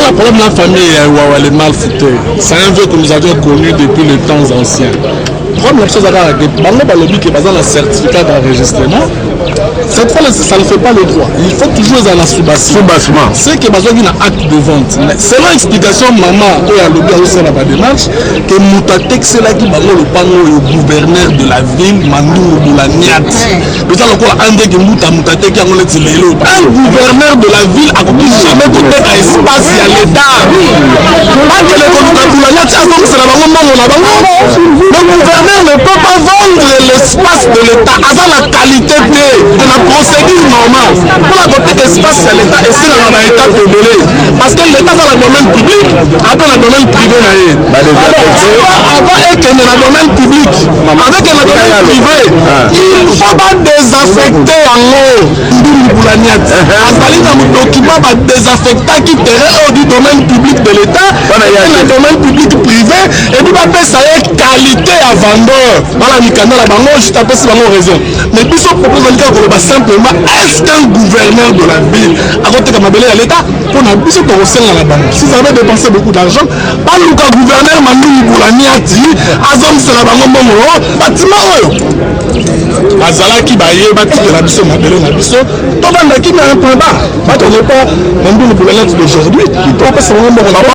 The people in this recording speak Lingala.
le problème de la famille, les mal foutés. C'est un vœu que nous avions connu depuis les temps anciens. Première chose à faire, le lobby qui est basé dans le certificat d'enregistrement, cette fois ça ne fait pas le droit. Il faut toujours aller à la sous-bassement. C'est que besoin d'un acte de vente. Selon l'explication, maman, où il y a le lobby aussi dans la démarche, que Moutatek, c'est là qui va le panneau au gouverneur de la ville, Mandou Boulaniat. Mais ça, encore un des qui Moutatek qui a un gouverneur de la ville a coupé jamais côté à espace à l'État. Pas que le gouverneur de Boulaniat, c'est la maman, le gouverneur ne peut pas vendre l'espace de l'État avant la qualité de la procédure normale. Pour la côté espace à l'État et c'est dans l'État de délai. Parce que l'État dans le domaine public, après le domaine privé. Avant et que dans le domaine public, avec le domaine privé, il ne faut pas désaffecter en haut du Boulaniat. Azali dans le document va désaffecter qui terrain du domaine public de l'État et le domaine public privé et puis va faire ça qualité à vendeur. Voilà, Mikanda, la banque, je t'appelle si banque raison. Mais puis son propose simplement, est-ce qu'un gouverneur de la ville a voté comme à l'État pour un plus de ressources à la banque? Si vous avez dépensé beaucoup d'argent, pas le gouverneur Mandou Boulaniati, Azom c'est la banque bâtiment. Azala qui baille, bâtiment la biso, Mabélé la biso, tout le monde qui met un point bas. On n'est pas Mandou Boulaniati d'aujourd'hui, il peut pas se rendre